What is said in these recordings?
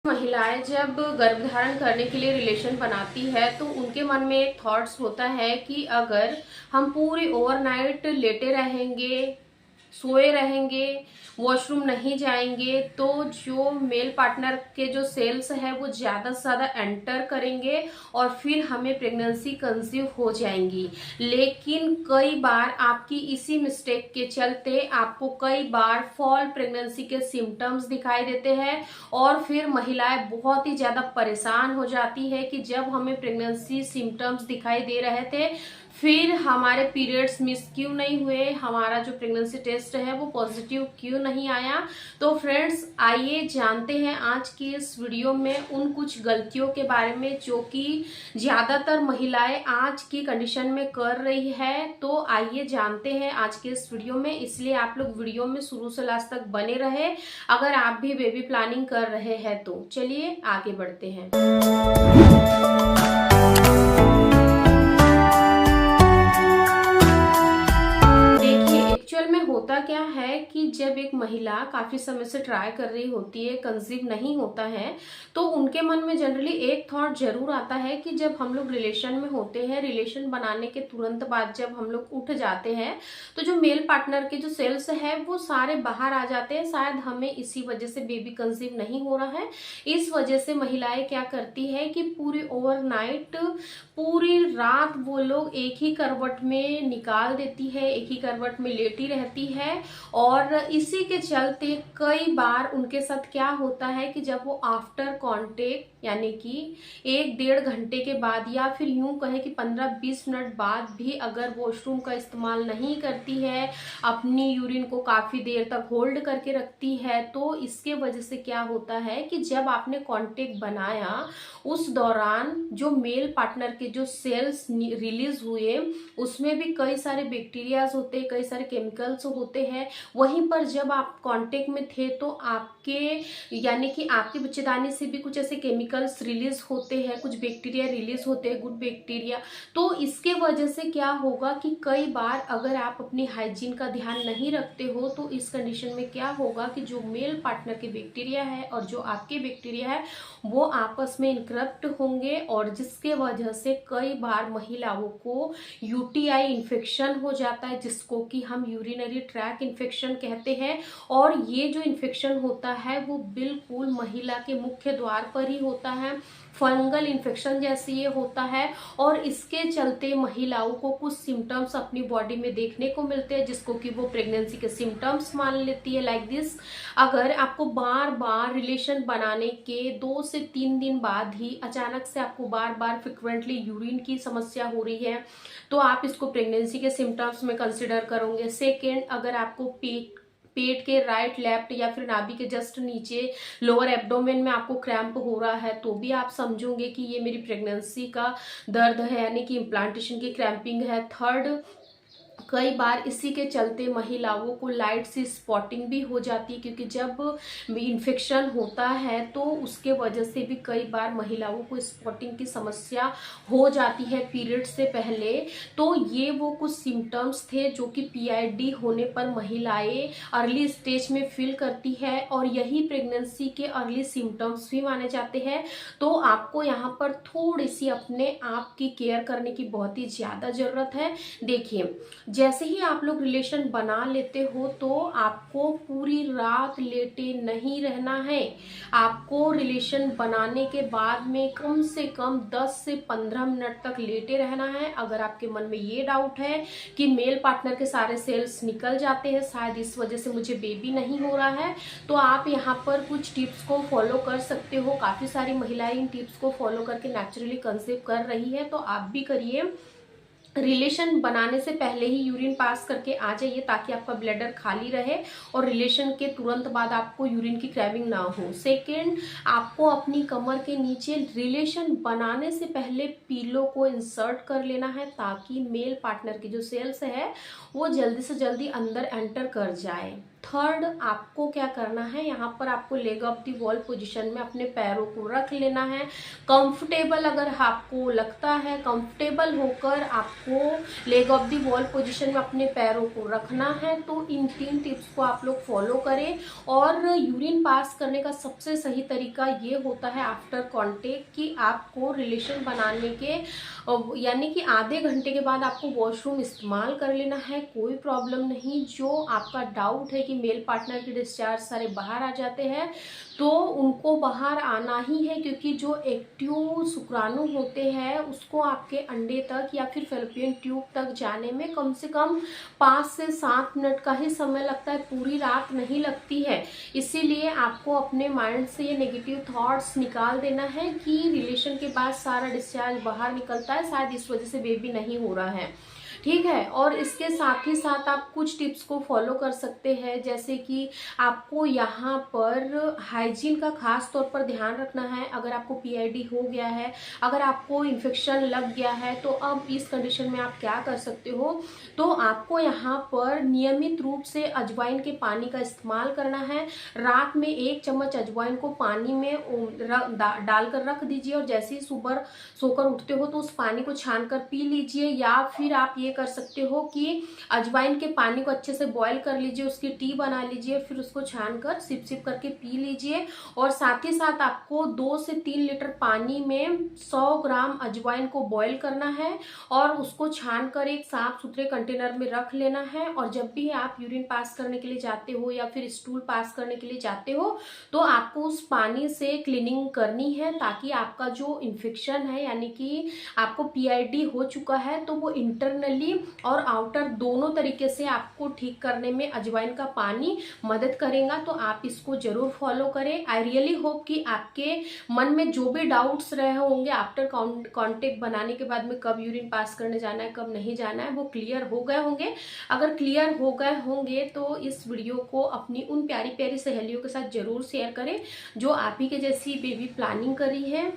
महिलाएं जब गर्भधारण करने के लिए रिलेशन बनाती है तो उनके मन में एक थॉट्स होता है कि अगर हम पूरी ओवरनाइट लेटे रहेंगे, सोए रहेंगे, वॉशरूम नहीं जाएंगे तो जो मेल पार्टनर के जो सेल्स है वो ज़्यादा से ज़्यादा एंटर करेंगे और फिर हमें प्रेगनेंसी कंसीव हो जाएंगी। लेकिन कई बार आपकी इसी मिस्टेक के चलते आपको कई बार फॉल प्रेगनेंसी के सिम्टम्स दिखाई देते हैं और फिर महिलाएं बहुत ही ज़्यादा परेशान हो जाती है कि जब हमें प्रेगनेंसी सिम्टम्स दिखाई दे रहे थे फिर हमारे पीरियड्स मिस क्यों नहीं हुए, हमारा जो प्रेगनेंसी टेस्ट है वो पॉजिटिव क्यों नहीं आया। तो फ्रेंड्स आइए जानते हैं आज की इस वीडियो में उन कुछ गलतियों के बारे में जो कि ज़्यादातर महिलाएं आज की कंडीशन में कर रही है। तो आइए जानते हैं आज के इस वीडियो में, इसलिए आप लोग वीडियो में शुरू से लास्ट तक बने रहे अगर आप भी बेबी प्लानिंग कर रहे हैं तो। चलिए आगे बढ़ते हैं। एक्चुअल में होता क्या है कि जब एक महिला काफी समय से ट्राई कर रही होती है, कंसीव नहीं होता है, तो उनके मन में जनरली एक थॉट जरूर आता है कि जब हम लोग रिलेशन में होते हैं, रिलेशन बनाने के तुरंत बाद जब हम लोग उठ जाते हैं तो जो मेल पार्टनर के जो सेल्स है वो सारे बाहर आ जाते हैं, शायद हमें इसी वजह से बेबी कंसीव नहीं हो रहा है। इस वजह से महिलाएं क्या करती है कि पूरी ओवरनाइट, पूरी रात वो लोग एक ही करवट में निकाल देती है, एक ही करवट में लेटी रहती है। और इसी के चलते कई बार उनके साथ क्या होता है कि जब वो आफ्टर कांटेक्ट यानी कि 1-1.5 घंटे के बाद या फिर यूं कहे कि 15-20 मिनट बाद भी अगर वॉशरूम का इस्तेमाल नहीं करती है, अपनी यूरिन को काफी देर तक होल्ड करके रखती है, तो इसके वजह से क्या होता है कि जब आपने कांटेक्ट बनाया उस दौरान जो मेल पार्टनर के जो सेल्स रिलीज हुए उसमें भी कई सारे बैक्टीरियाज होते हैं, कई सारे केमिकल्स होते हैं। वहीं पर जब आप कांटेक्ट में थे तो आपके यानी कि आपके बच्चेदानी से भी कुछ ऐसे केमिकल्स रिलीज होते हैं, कुछ बैक्टीरिया रिलीज होते हैं, गुड बैक्टीरिया। तो इसके वजह से क्या होगा कि कई बार अगर आप अपनी हाइजीन का ध्यान नहीं रखते हो तो इस कंडीशन में क्या होगा कि जो मेल पार्टनर के बैक्टीरिया है और जो आपके बैक्टीरिया है वो आपस में इनक्रप्ट होंगे और जिसके वजह से कई बार महिलाओं को यूटीआई इन्फेक्शन हो जाता है, जिसको कि हम यूरिनरी ट्रैक इन्फेक्शन कहते हैं। और ये जो इन्फेक्शन होता है वो बिल्कुल महिला के मुख्य द्वार पर ही होता है, फंगल इन्फेक्शन जैसे ये होता है। और इसके चलते महिलाओं को कुछ सिम्टम्स अपनी बॉडी में देखने को मिलते हैं जिसको कि वो प्रेगनेंसी के सिम्टम्स मान लेती है, लाइक दिस। अगर आपको बार बार रिलेशन बनाने के 2 से 3 दिन बाद ही अचानक से आपको बार बार फ्रिक्वेंटली यूरिन की समस्या हो रही है तो आप इसको प्रेगनेंसी के सिम्टम्स में कंसिडर करोगे। सेकेंड, अगर आपको पेट के राइट लेफ्ट या फिर नाभि के जस्ट नीचे लोअर एब्डोमेन में आपको क्रैम्प हो रहा है तो भी आप समझोगे कि ये मेरी प्रेगनेंसी का दर्द है, यानी कि इम्प्लांटेशन की क्रैम्पिंग है। थर्ड, कई बार इसी के चलते महिलाओं को लाइट सी स्पॉटिंग भी हो जाती है, क्योंकि जब इन्फेक्शन होता है तो उसके वजह से भी कई बार महिलाओं को स्पॉटिंग की समस्या हो जाती है पीरियड से पहले। तो ये वो कुछ सिम्टम्स थे जो कि पीआईडी होने पर महिलाएं अर्ली स्टेज में फील करती है और यही प्रेगनेंसी के अर्ली सिम्टम्स भी माने जाते हैं। तो आपको यहाँ पर थोड़ी सी अपने आप की केयर करने की बहुत ही ज़्यादा ज़रूरत है। देखिए, जैसे ही आप लोग रिलेशन बना लेते हो तो आपको पूरी रात लेटे नहीं रहना है। आपको रिलेशन बनाने के बाद में कम से कम 10 से 15 मिनट तक लेटे रहना है। अगर आपके मन में ये डाउट है कि मेल पार्टनर के सारे सेल्स निकल जाते हैं, शायद इस वजह से मुझे बेबी नहीं हो रहा है, तो आप यहाँ पर कुछ टिप्स को फॉलो कर सकते हो। काफ़ी सारी महिलाएं इन टिप्स को फॉलो करके नेचुरली कंसीव कर रही है, तो आप भी करिए। रिलेशन बनाने से पहले ही यूरिन पास करके आ जाइए ताकि आपका ब्लैडर खाली रहे और रिलेशन के तुरंत बाद आपको यूरिन की क्रैविंग ना हो। सेकेंड, आपको अपनी कमर के नीचे रिलेशन बनाने से पहले पीलो को इंसर्ट कर लेना है ताकि मेल पार्टनर की जो सेल्स है वो जल्दी से जल्दी अंदर एंटर कर जाए। थर्ड, आपको क्या करना है, यहाँ पर आपको leg of the wall position में अपने पैरों को रख लेना है। कंफर्टेबल अगर आपको लगता है, कंफर्टेबल होकर आपको leg of the wall position में अपने पैरों को रखना है। तो इन 3 टिप्स को आप लोग फॉलो करें। और यूरिन पास करने का सबसे सही तरीका ये होता है आफ्टर कॉन्टेक्ट, कि आपको रिलेशन बनाने के यानी कि आधे घंटे के बाद आपको वॉशरूम इस्तेमाल कर लेना है, कोई प्रॉब्लम नहीं। जो आपका डाउट है कि मेल पार्टनर के डिस्चार्ज सारे बाहर आ जाते हैं, तो उनको बाहर आना ही है, क्योंकि जो एक्टिव शुक्राणु होते हैं उसको आपके अंडे तक या फिर फैलोपियन ट्यूब तक जाने में कम से कम 5 से 7 मिनट का ही समय लगता है, पूरी रात नहीं लगती है। इसीलिए आपको अपने माइंड से ये नेगेटिव थॉट्स निकाल देना है कि रिलेशन के बाद सारा डिस्चार्ज बाहर निकलता है, शायद इस वजह से बेबी नहीं हो रहा है, ठीक है। और इसके साथ ही साथ आप कुछ टिप्स को फॉलो कर सकते हैं, जैसे कि आपको यहाँ पर हाइजीन का खास तौर पर ध्यान रखना है। अगर आपको पीआईडी हो गया है, अगर आपको इन्फेक्शन लग गया है, तो अब इस कंडीशन में आप क्या कर सकते हो, तो आपको यहाँ पर नियमित रूप से अजवाइन के पानी का इस्तेमाल करना है। रात में 1 चम्मच अजवाइन को पानी में डालकर रख दीजिए, और जैसे ही सुबह सोकर उठते हो तो उस पानी को छान कर पी लीजिए। या फिर आप ये कर सकते हो कि अजवाइन के पानी को अच्छे से बॉईल कर लीजिए, उसकी टी बना लीजिए, फिर उसको छान कर सिप सिप करके पी लीजिए। और साथ ही साथ आपको 2 से 3 लीटर पानी में 100 ग्राम अजवाइन को बॉईल करना है और उसको छान कर एक साफ सुथरे कंटेनर में रख लेना है। और जब भी आप यूरिन पास करने के लिए जाते हो या फिर स्टूल पास करने के लिए जाते हो, तो आपको उस पानी से क्लीनिंग करनी है, ताकि आपका जो इन्फेक्शन है यानी कि आपको पीआईडी हो चुका है, तो वो इंटरनली और आउटर दोनों तरीके से आपको ठीक करने में अजवाइन का पानी मदद करेगा। तो आप इसको जरूर फॉलो करें। आई रियली होप कि आपके मन में जो भी डाउट्स रहे होंगे आफ्टर कॉन्टेक्ट बनाने के बाद में कब यूरिन पास करने जाना है, कब नहीं जाना है, वो क्लियर हो गए होंगे। अगर क्लियर हो गए होंगे तो इस वीडियो को अपनी उन प्यारी प्यारी सहेलियों के साथ जरूर शेयर करें जो आप ही के जैसी बेबी प्लानिंग कर रही है।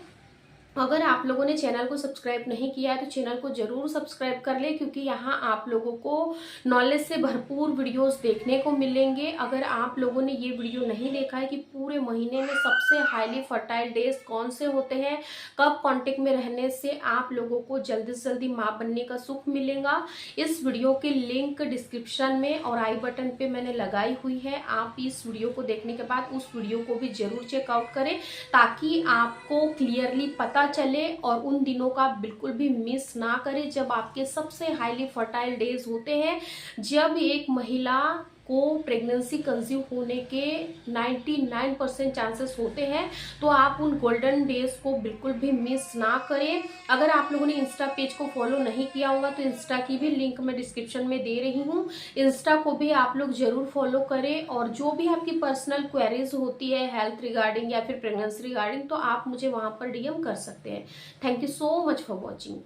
अगर आप लोगों ने चैनल को सब्सक्राइब नहीं किया है तो चैनल को जरूर सब्सक्राइब कर ले, क्योंकि यहाँ आप लोगों को नॉलेज से भरपूर वीडियोस देखने को मिलेंगे। अगर आप लोगों ने ये वीडियो नहीं देखा है कि पूरे महीने में सबसे हाईली फर्टाइल डेज कौन से होते हैं, कब कांटेक्ट में रहने से आप लोगों को जल्दी से जल्दी माँ बनने का सुख मिलेगा, इस वीडियो के लिंक डिस्क्रिप्शन में और आई बटन पे मैंने लगाई हुई है। आप इस वीडियो को देखने के बाद उस वीडियो को भी जरूर चेकआउट करें, ताकि आपको क्लियरली पता चले और उन दिनों का बिल्कुल भी मिस ना करें जब आपके सबसे हाईली फर्टाइल डेज होते हैं, जब एक महिला को प्रेगनेंसी कंसीव होने के 99% चांसेस होते हैं। तो आप उन गोल्डन डेज को बिल्कुल भी मिस ना करें। अगर आप लोगों ने इंस्टा पेज को फॉलो नहीं किया होगा तो इंस्टा की भी लिंक मैं डिस्क्रिप्शन में दे रही हूँ, इंस्टा को भी आप लोग जरूर फॉलो करें। और जो भी आपकी पर्सनल क्वेरीज होती है हेल्थ रिगार्डिंग या फिर प्रेगनेंसी रिगार्डिंग, तो आप मुझे वहां पर डीएम कर सकते हैं। Thank you so much for watching.